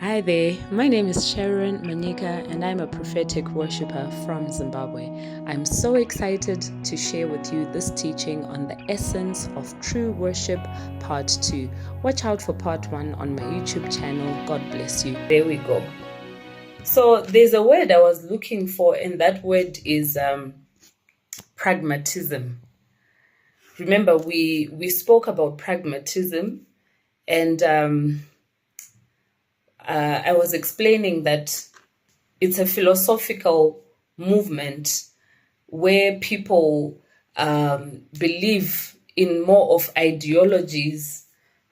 Hi there, my name is Sharon Manyika and I'm a prophetic worshiper from Zimbabwe. I'm so excited to share with you this teaching on the essence of true worship, part 2. Watch out for part 1 on my YouTube channel. God bless you. There we go. So there's a word I was looking for, and that word is pragmatism. Remember, we spoke about pragmatism, and I was explaining that it's a philosophical movement where people believe in more of ideologies.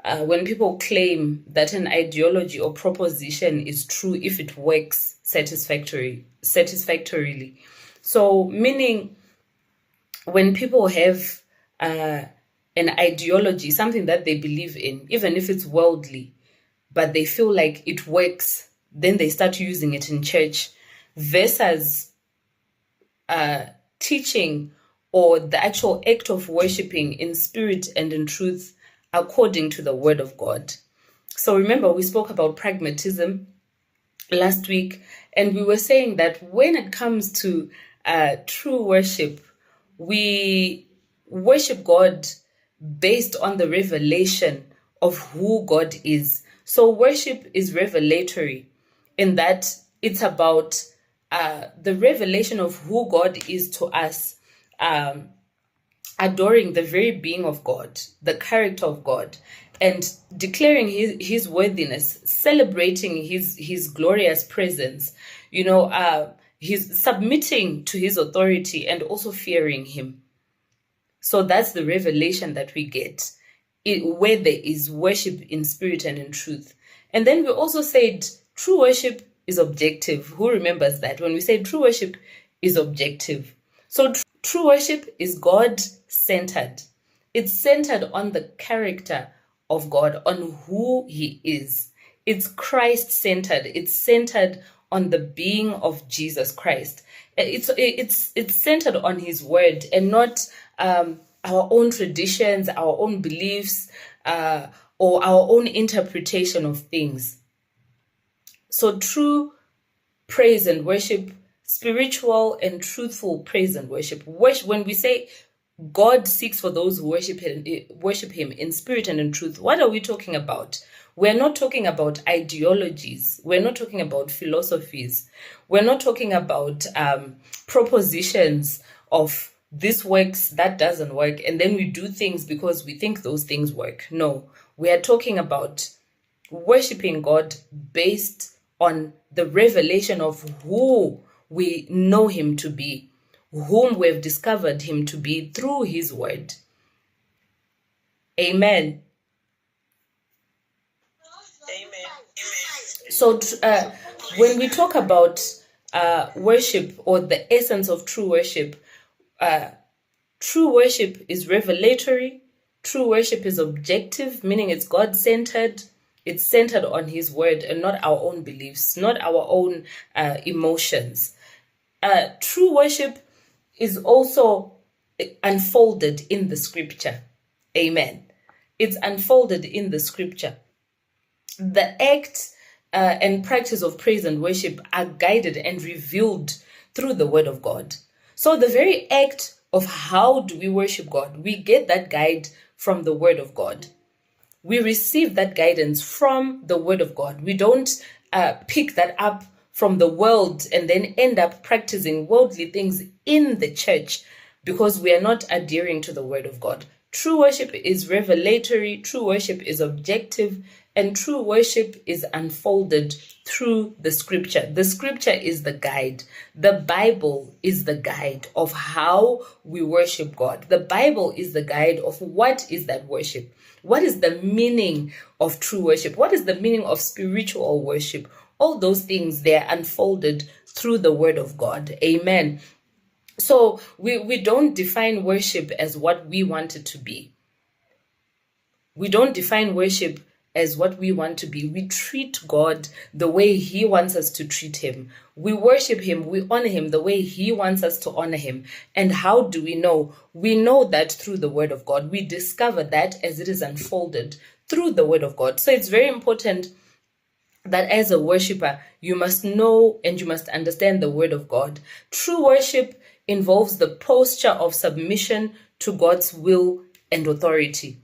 When people claim that an ideology or proposition is true if it works satisfactorily. So, meaning when people have an ideology, something that they believe in, even if it's worldly, but they feel like it works, then they start using it in church, versus teaching or the actual act of worshiping in spirit and in truth according to the word of God. So remember, we spoke about pragmatism last week, and we were saying that when it comes to true worship, we worship God based on the revelation of who God is. So worship is revelatory in that it's about the revelation of who God is to us, adoring the very being of God, the character of God, and declaring his worthiness, celebrating his glorious presence, he's submitting to his authority and also fearing him. So that's the revelation that we get where there is worship in spirit and in truth. And then we also said true worship is objective. Who remembers that? When we say true worship is objective. So true worship is God-centered. It's centered on the character of God, on who he is. It's Christ-centered. It's centered on the being of Jesus Christ. It's centered on his word and not our own traditions, our own beliefs, or our own interpretation of things. So true praise and worship, spiritual and truthful praise and worship. When we say God seeks for those who worship him in spirit and in truth, what are we talking about? We're not talking about ideologies. We're not talking about philosophies. We're not talking about propositions of this works, that doesn't work, and then we do things because we think those things work. No, we are talking about worshiping God based on the revelation of who we know him to be, whom we've discovered him to be through his word. Amen. So when we talk about worship or the essence of true worship is revelatory. True worship is objective, meaning it's God-centered. It's centered on his word and not our own beliefs, not our own emotions. True worship is also unfolded in the scripture. Amen. It's unfolded in the scripture. The act and practice of praise and worship are guided and revealed through the word of God. So the very act of how do we worship God, we get that guide from the word of God. We receive that guidance from the word of God. We don't pick that up from the world and then end up practicing worldly things in the church because we are not adhering to the word of God. True worship is revelatory, true worship is objective, and true worship is unfolded through the scripture. The scripture is the guide. The Bible is the guide of how we worship God. The Bible is the guide of what is that worship. What is the meaning of true worship? What is the meaning of spiritual worship? All those things, they're unfolded through the word of God. Amen. So we don't define worship as what we want it to be. We don't define worship as what we want to be. We treat God the way he wants us to treat him. We worship him, we honor him the way he wants us to honor him. And how do we know? We know that through the word of God. We discover that as it is unfolded through the word of God. So it's very important that as a worshiper, you must know and you must understand the word of God. True worship involves the posture of submission to God's will and authority.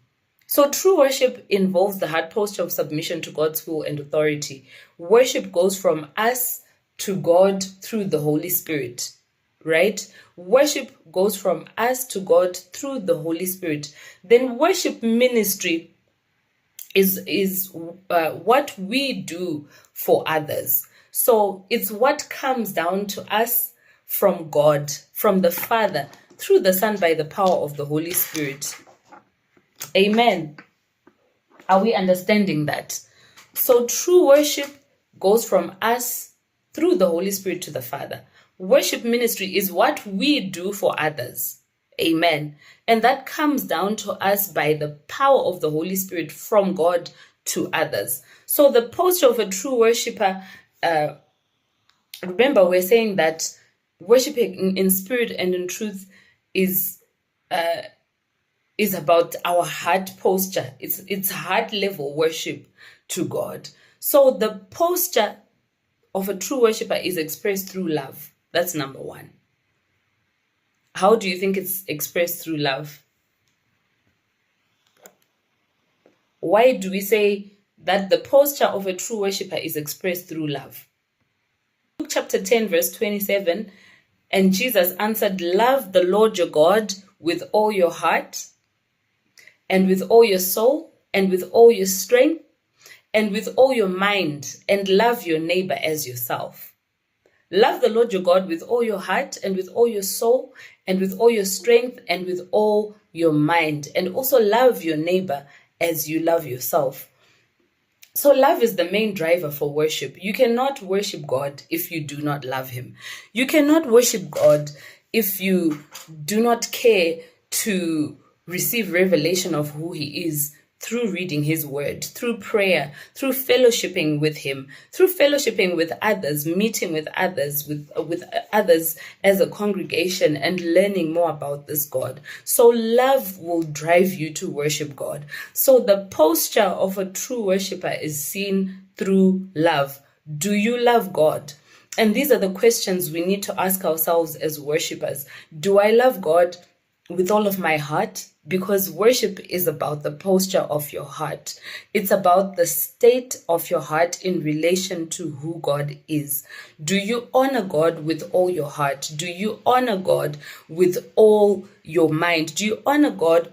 So true worship involves the heart posture of submission to God's will and authority. Worship goes from us to God through the Holy Spirit, right? Worship goes from us to God through the Holy Spirit. Then worship ministry is what we do for others. So it's what comes down to us from God, from the Father, through the Son by the power of the Holy Spirit. Amen. Are we understanding that? So true worship goes from us through the Holy Spirit to the Father. Worship ministry is what we do for others. Amen. And that comes down to us by the power of the Holy Spirit from God to others. So the posture of a true worshiper, remember we're saying that worshiping in spirit and in truth is about our heart posture. It's heart level worship to God. So the posture of a true worshiper is expressed through love. That's number one. How do you think it's expressed through love? Why do we say that the posture of a true worshiper is expressed through love? Luke chapter 10 verse 27, and Jesus answered, "Love the Lord your God with all your heart and with all your soul and with all your strength and with all your mind, and love your neighbor as yourself." Love the Lord your God with all your heart and with all your soul and with all your strength and with all your mind, and also love your neighbor as you love yourself. So love is the main driver for worship. You cannot worship God if you do not love him. You cannot worship God if you do not care to receive revelation of who he is through reading his word, through prayer, through fellowshipping with him, through fellowshipping with others, meeting with others, with others as a congregation, and learning more about this God. So love will drive you to worship God. So the posture of a true worshiper is seen through love. Do you love God? And these are the questions we need to ask ourselves as worshipers. Do I love God with all of my heart? Because worship is about the posture of your heart. It's about the state of your heart in relation to who God is. Do you honor God with all your heart? Do you honor God with all your mind? Do you honor God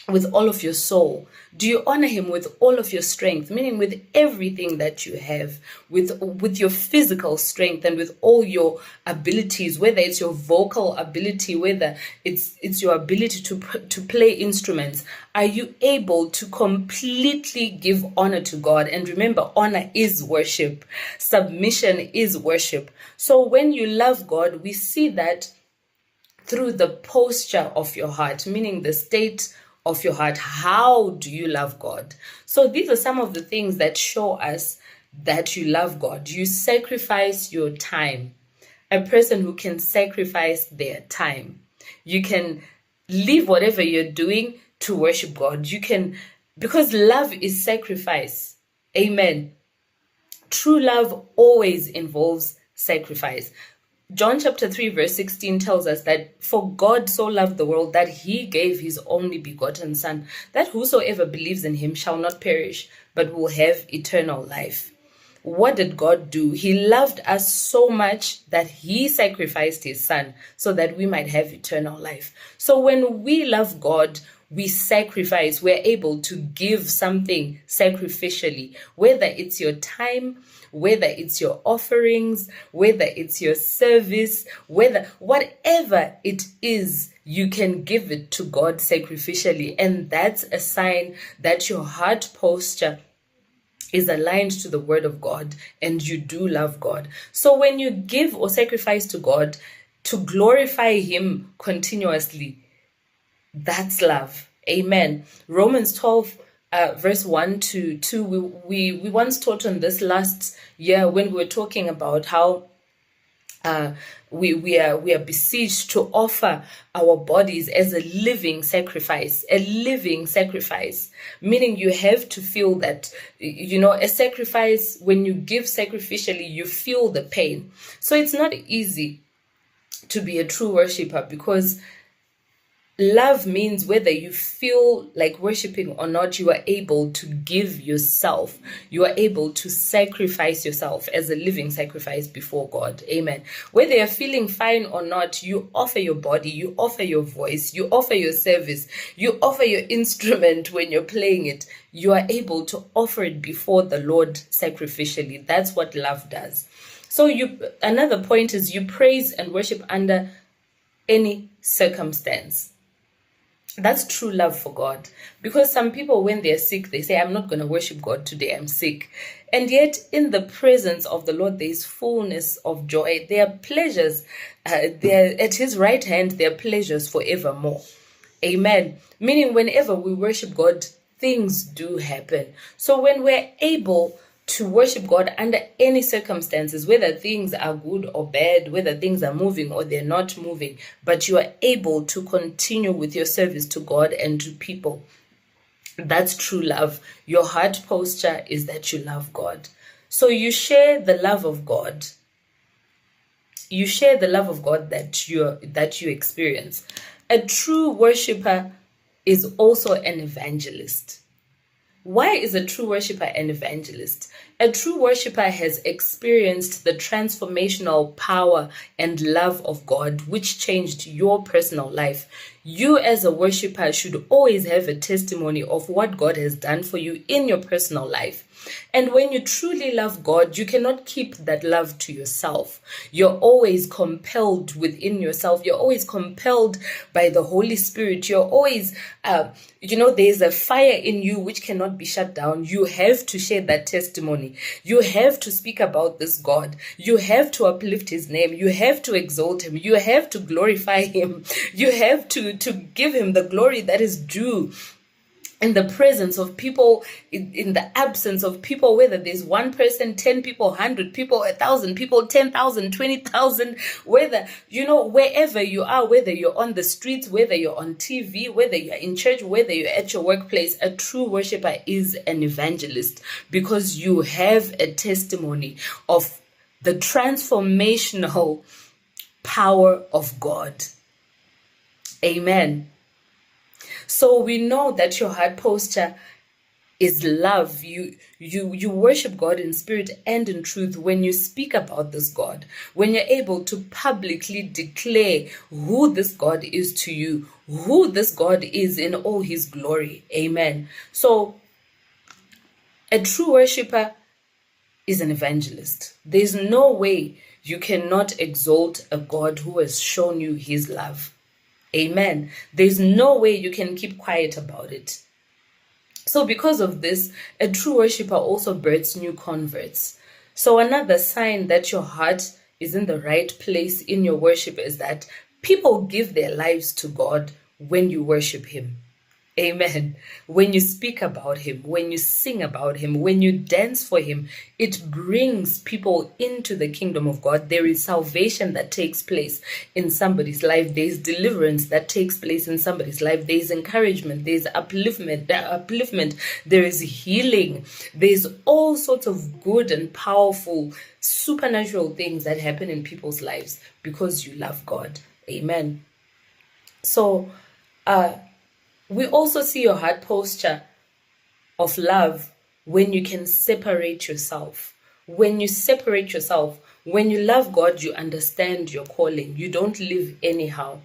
with all of your soul? Do you honor him with all of your strength, meaning with everything that you have, with your physical strength and with all your abilities, whether it's your vocal ability, whether it's your ability to play instruments? Are you able to completely give honor to God? And remember, honor is worship. Submission is worship. So when you love God, we see that through the posture of your heart, meaning the state of your heart. How do you love God? So these are some of the things that show us that you love God. You sacrifice your time. A person who can sacrifice their time. You can leave whatever you're doing to worship God. You can, because love is sacrifice. Amen. True love always involves sacrifice. John chapter 3 verse 16 tells us that for God so loved the world that he gave his only begotten son, that whosoever believes in him shall not perish, but will have eternal life. What did God do? He loved us so much that he sacrificed his son so that we might have eternal life. So when we love God, we sacrifice, we're able to give something sacrificially, whether it's your time, whether it's your offerings, whether it's your service, whatever it is, you can give it to God sacrificially. And that's a sign that your heart posture is aligned to the word of God and you do love God. So when you give or sacrifice to God to glorify him continuously, that's love. Amen. Romans 12 verse 1 to 2, we once taught on this last year when we were talking about how we are beseeched to offer our bodies as a living sacrifice, meaning you have to feel that, a sacrifice, when you give sacrificially, you feel the pain. So it's not easy to be a true worshiper, because love means whether you feel like worshiping or not, you are able to give yourself. You are able to sacrifice yourself as a living sacrifice before God. Amen. Whether you're feeling fine or not, you offer your body, you offer your voice, you offer your service, you offer your instrument when you're playing it. You are able to offer it before the Lord sacrificially. That's what love does. So another point is you praise and worship under any circumstance. That's true love for God. Because some people, when they're sick, they say, I'm not going to worship God today, I'm sick. And yet, in the presence of the Lord, there is fullness of joy. There are pleasures. There at his right hand, there are pleasures forevermore. Amen. Meaning, whenever we worship God, things do happen. So when we're able to worship God under any circumstances, whether things are good or bad, whether things are moving or they're not moving, but you are able to continue with your service to God and to people, that's true love. Your heart posture is that you love God. So you share the love of God. You share the love of God that you experience. A true worshiper is also an evangelist. Why is a true worshiper an evangelist? A true worshiper has experienced the transformational power and love of God, which changed your personal life. You as a worshiper should always have a testimony of what God has done for you in your personal life. And when you truly love God, you cannot keep that love to yourself. You're always compelled within yourself. You're always compelled by the Holy Spirit. You're always, there's a fire in you which cannot be shut down. You have to share that testimony. You have to speak about this God. You have to uplift his name. You have to exalt him. You have to glorify him. You have to give him the glory that is due. In the presence of people, in the absence of people, whether there's one person, 10 people, 100 people, 1,000 people, 10,000, 20,000, whether, wherever you are, whether you're on the streets, whether you're on TV, whether you're in church, whether you're at your workplace, a true worshiper is an evangelist, because you have a testimony of the transformational power of God. Amen. So we know that your heart posture is love. You worship God in spirit and in truth when you speak about this God, when you're able to publicly declare who this God is to you, who this God is in all his glory. Amen. So a true worshiper is an evangelist. There's no way you cannot exalt a God who has shown you his love. Amen. There's no way you can keep quiet about it. So because of this, a true worshiper also births new converts. So another sign that your heart is in the right place in your worship is that people give their lives to God when you worship him. Amen. When you speak about him, when you sing about him, when you dance for him, it brings people into the kingdom of God. There is salvation that takes place in somebody's life. There is deliverance that takes place in somebody's life. There is encouragement. There is upliftment. There is healing. There's all sorts of good and powerful supernatural things that happen in people's lives because you love God. Amen. So, we also see your heart posture of love when you can separate yourself. When you separate yourself, when you love God, you understand your calling. You don't live anyhow.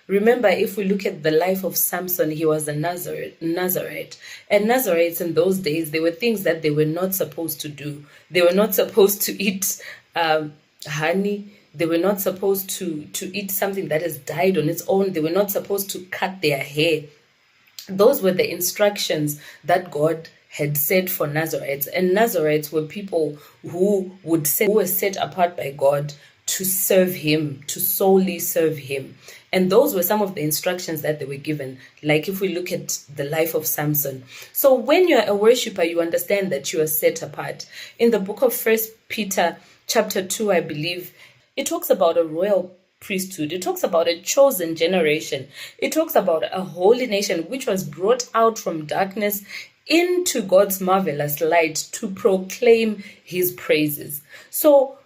Remember, if we look at the life of Samson, he was a Nazarite. And Nazarites in those days, there were things that they were not supposed to do. They were not supposed to eat honey. They were not supposed to eat something that has died on its own. They were not supposed to cut their hair. Those were the instructions that God had set for Nazarites. And Nazarites were people who were set apart by God to serve him, to solely serve him. And those were some of the instructions that they were given. Like if we look at the life of Samson. So when you're a worshiper, you understand that you are set apart. In the book of 1 Peter chapter 2, I believe, It talks about a royal priesthood. It talks about a chosen generation. It talks about a holy nation which was brought out from darkness into God's marvelous light to proclaim his praises. So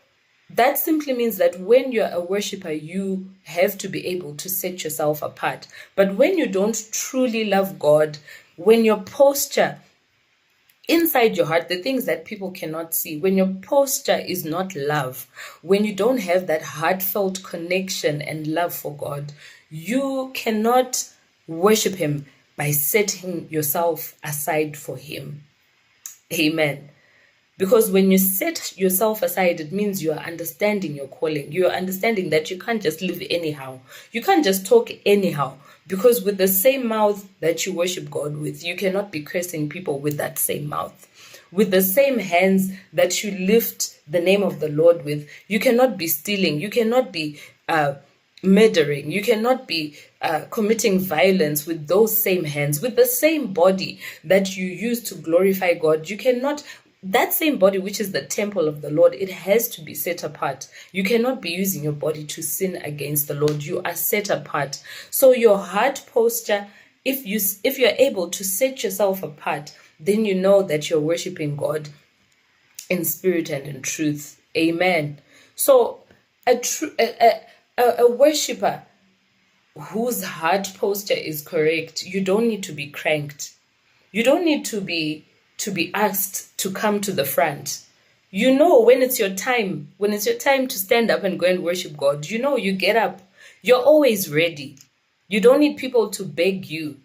that simply means that when you're a worshiper, you have to be able to set yourself apart. But when you don't truly love God, when your posture inside your heart, the things that people cannot see, when your posture is not love, when you don't have that heartfelt connection and love for God, you cannot worship him by setting yourself aside for him. Amen. Because when you set yourself aside, it means you are understanding your calling. You are understanding that you can't just live anyhow. You can't just talk anyhow. Because with the same mouth that you worship God with, you cannot be cursing people with that same mouth. With the same hands that you lift the name of the Lord with, you cannot be stealing. You cannot be murdering. You cannot be committing violence with those same hands. With the same body that you use to glorify God, you cannot. That same body, which is the temple of the Lord, it has to be set apart. You cannot be using your body to sin against the Lord. You are set apart. So your heart posture, if you're able to set yourself apart, then you know that you're worshiping God in spirit and in truth. Amen. So a worshiper whose heart posture is correct, you don't need to be cranked. You don't need to be asked to come to the front. You know when it's your time to stand up and go and worship God, you get up. You're always ready. You don't need people to beg you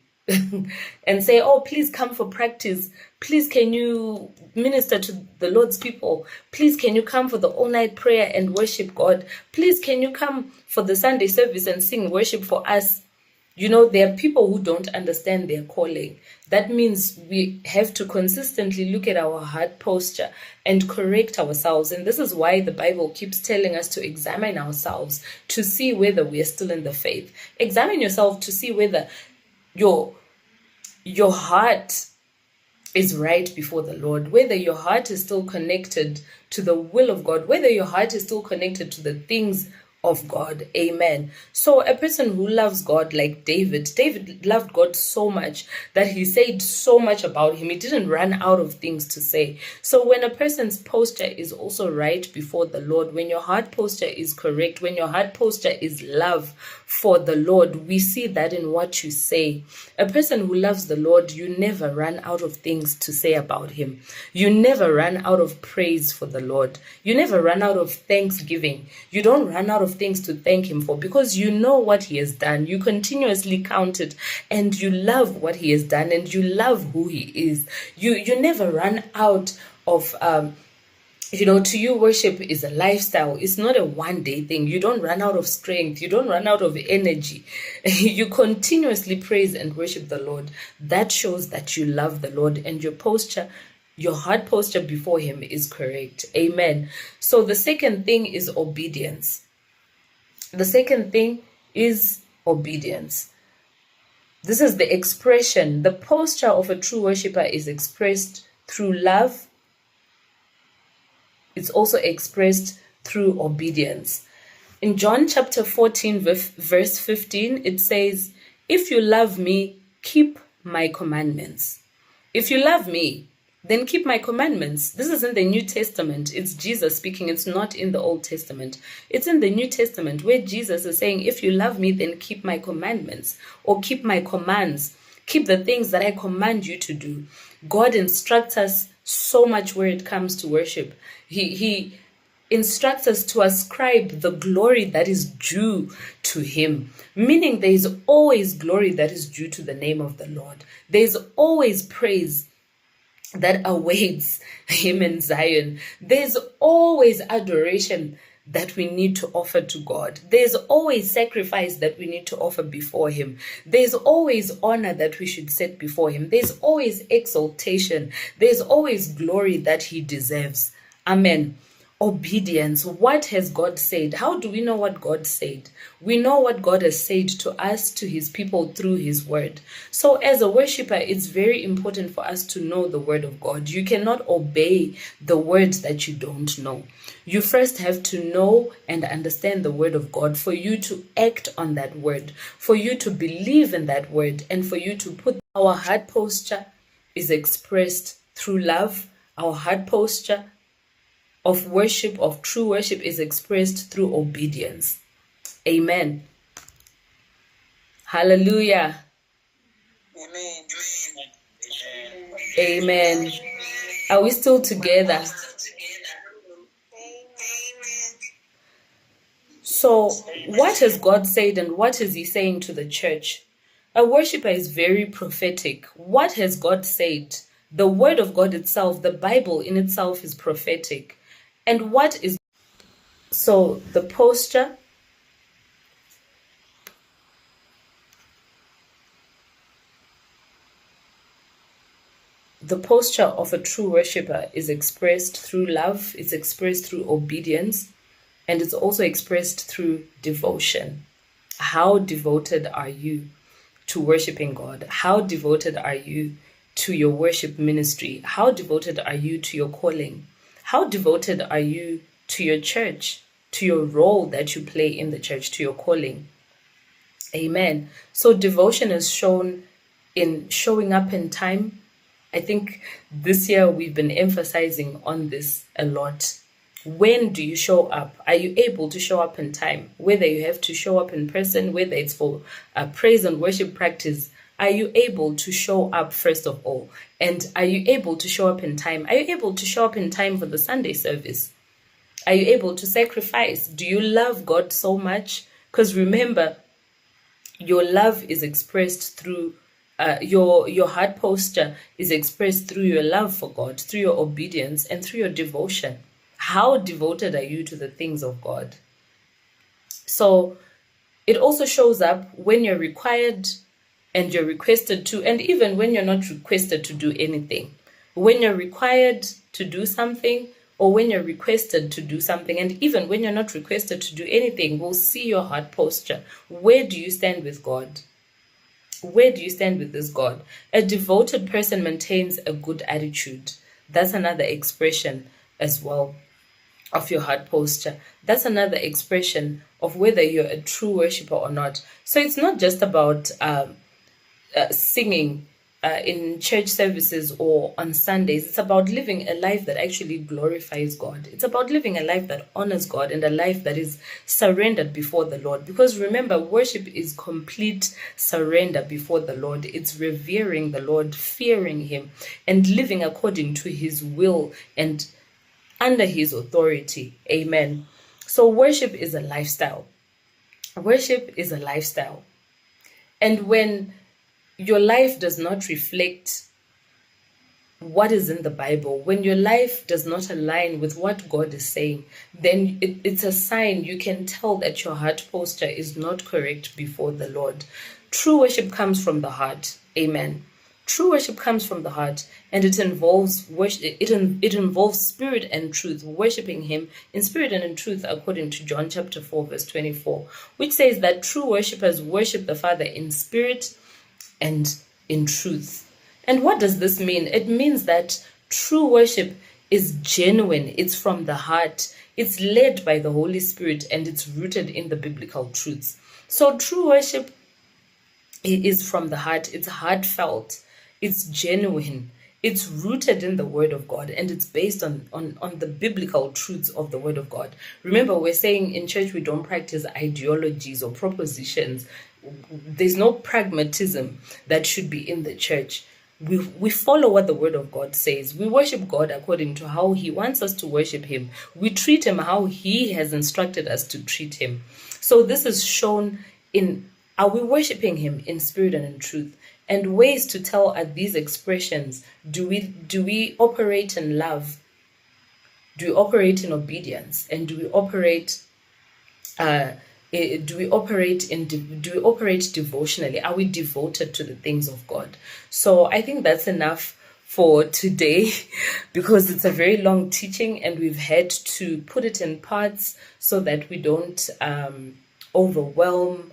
and say, oh, please come for practice. Please, can you minister to the Lord's people? Please, can you come for the all-night prayer and worship God? Please, can you come for the Sunday service and sing worship for us? There are people who don't understand their calling. That means we have to consistently look at our heart posture and correct ourselves. And this is why the Bible keeps telling us to examine ourselves to see whether we are still in the faith. Examine yourself to see whether your heart is right before the Lord, whether your heart is still connected to the will of God, whether your heart is still connected to the things of God. Amen. So a person who loves God, like David loved God so much that he said so much about him. He didn't run out of things to say. So when a person's posture is also right before the Lord, when your heart posture is correct, when your heart posture is love for the Lord, we see that in what you say. A person who loves the Lord, you never run out of things to say about him. You never run out of praise for the Lord. You never run out of thanksgiving. You don't run out of things to thank him for, because you know what he has done. You continuously count it, and you love what he has done, and you love who he is. You never run out of to you, worship is a lifestyle. It's not a one-day thing. You don't run out of strength. You don't run out of energy. You continuously praise and worship the Lord. That shows that you love the Lord, and your heart posture before him is correct. Amen. So the second thing is obedience. The second thing is obedience. This is the expression. The posture of a true worshiper is expressed through love. It's also expressed through obedience. In John chapter 14, verse 15, it says, if you love me, keep my commandments. If you love me, then keep my commandments. This is in the New Testament. It's Jesus speaking. It's not in the Old Testament. It's in the New Testament where Jesus is saying, if you love me, then keep my commandments, or keep my commands. Keep the things that I command you to do. God instructs us so much where it comes to worship. He instructs us to ascribe the glory that is due to him, meaning there is always glory that is due to the name of the Lord. There is always praise that awaits him in Zion. There's always adoration that we need to offer to God. There's always sacrifice that we need to offer before him. There's always honor that we should set before him. There's always exaltation. There's always glory that he deserves. Amen. Obedience. What has God said? How do we know what God said? We know what God has said to us, to his people, through his word. So as a worshiper, it's very important for us to know the word of God. You cannot obey the words that you don't know. You first have to know and understand the word of God for you to act on that word, for you to believe in that word, and for you to put our heart posture is expressed through love. Our heart posture of worship, of true worship, is expressed through obedience. Amen. Hallelujah. Amen. Amen. Are we still together? So, what has God said and what is he saying to the church? A worshiper is very prophetic. What has God said? The word of God itself, the Bible in itself, is prophetic. And what is so the posture? The posture of a true worshiper is expressed through love, it's expressed through obedience, and it's also expressed through devotion. How devoted are you to worshiping God? How devoted are you to your worship ministry? How devoted are you to your calling? How devoted are you to your church, to your role that you play in the church, to your calling? Amen. So devotion is shown in showing up in time. I think this year we've been emphasizing on this a lot. When do you show up? Are you able to show up in time? Whether you have to show up in person, whether it's for a praise and worship practice, are you able to show up first of all? And are you able to show up in time? Are you able to show up in time for the Sunday service? Are you able to sacrifice? Do you love God so much? Because remember, your love is expressed through your heart posture is expressed through your love for God, through your obedience, and through your devotion. How devoted are you to the things of God? So it also shows up when you're required and you're requested to, and even when you're not requested to do anything. When you're required to do something, or when you're requested to do something, and even when you're not requested to do anything, we'll see your heart posture. Where do you stand with God? Where do you stand with this God? A devoted person maintains a good attitude. That's another expression as well of your heart posture. That's another expression of whether you're a true worshiper or not. So it's not just about singing in church services or on Sundays. It's about living a life that actually glorifies God. It's about living a life that honors God and a life that is surrendered before the Lord. Because remember, worship is complete surrender before the Lord. It's revering the Lord, fearing him, and living according to his will and under his authority. Amen. So worship is a lifestyle. Worship is a lifestyle. And when your life does not reflect what is in the Bible, when your life does not align with what God is saying, then it's a sign. You can tell that your heart posture is not correct before the Lord. True worship comes from the heart. Amen. True worship comes from the heart, and it involves worship. It involves spirit and truth, worshiping him in spirit and in truth, according to John chapter 4, verse 24, which says that true worshipers worship the Father in spirit and in truth. And what does this mean? It means that true worship is genuine. It's from the heart. It's led by the Holy Spirit, and it's rooted in the biblical truths. So true worship is from the heart. It's heartfelt. It's genuine. It's rooted in the word of God, and it's based on the biblical truths of the word of God. Remember, we're saying in church we don't practice ideologies or propositions. There's no pragmatism that should be in the church. We follow what the word of God says. We worship God according to how he wants us to worship him. We treat him how he has instructed us to treat him. So this is shown in, are we worshiping him in spirit and in truth? And ways to tell are these expressions. Do we operate in love? Do we operate in obedience? And do we operate devotionally? Are we devoted to the things of God? So I think that's enough for today because it's a very long teaching and we've had to put it in parts so that we don't overwhelm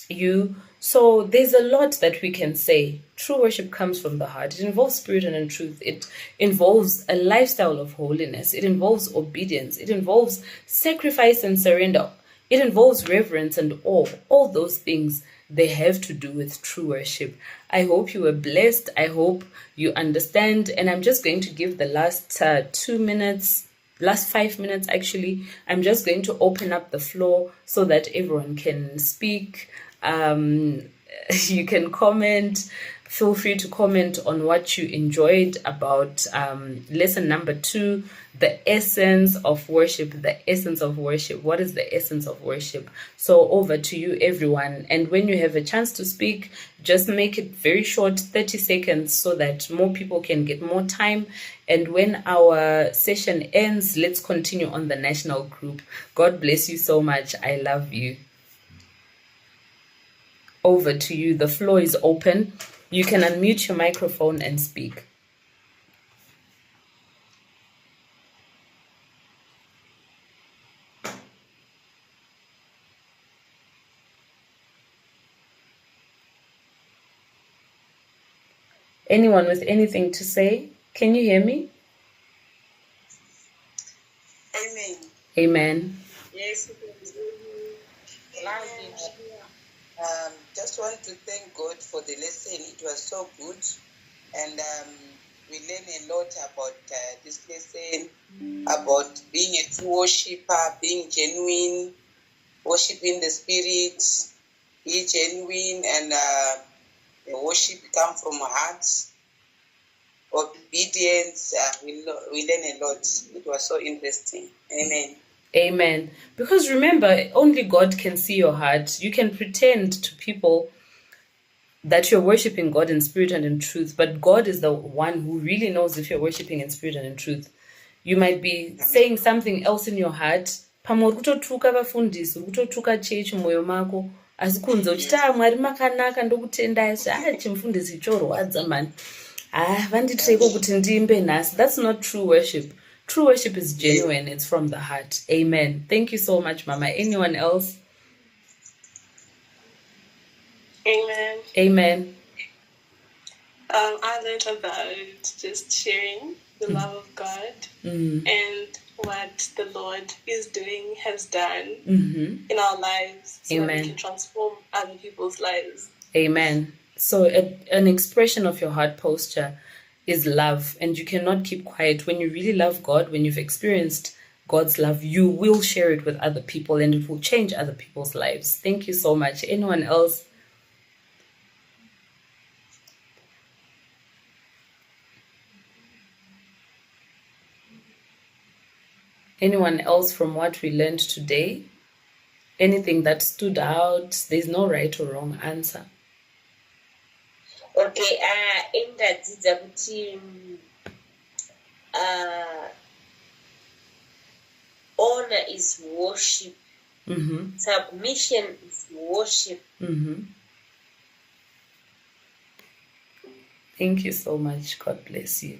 you. So there's a lot that we can say. True worship comes from the heart. It involves spirit and in truth. It involves a lifestyle of holiness. It involves obedience. It involves sacrifice and surrender. It involves reverence and awe. All those things, they have to do with true worship. I hope you were blessed. I hope you understand. And I'm just going to give the last 2 minutes, last 5 minutes actually. I'm just going to open up the floor so that everyone can speak. You can comment. Feel free to comment on what you enjoyed about lesson number 2, the essence of worship. The essence of worship. What is the essence of worship? So over to you, everyone. And when you have a chance to speak, just make it very short, 30 seconds, so that more people can get more time. And when our session ends, let's continue on the national group. God bless you so much. I love you. Over to you. The floor is open. You can unmute your microphone and speak. Anyone with anything to say? Can you hear me? Amen. Amen. Yes, just want to thank God for the lesson. It was so good. And we learned a lot about this lesson, about being a true worshiper, being genuine, worshiping the Spirit, be genuine, and the worship come from heart. Obedience, we learn a lot. It was so interesting. Amen. Amen. Because remember, only God can see your heart. You can pretend to people that you're worshiping God in spirit and in truth, but God is the one who really knows if you're worshiping in spirit and in truth. You might be saying something else in your heart. Pamwe uri kutotuka vafundisi, uri kutotuka chechi mwoyo mako, asi kunze uchiti Mwari makanaka ndokutendai, chimufundisi chorwadza mani. Vanditireko kuti ndiimbe nhasi. That's not true worship. True worship is genuine. It's from the heart. Amen. Thank you so much, Mama. Anyone else? Amen. Amen. I learned about just sharing the love of God and what the Lord is doing, has done in our lives, so that we can transform other people's lives. Amen. So an expression of your heart posture is love, and you cannot keep quiet. When you really love God, when you've experienced God's love, you will share it with other people and it will change other people's lives. Thank you so much. Anyone else? Anyone else from what we learned today? Anything that stood out? There's no right or wrong answer. Okay, indadzidza kuti honor is worship. Submission is worship. Thank you so much. God bless you.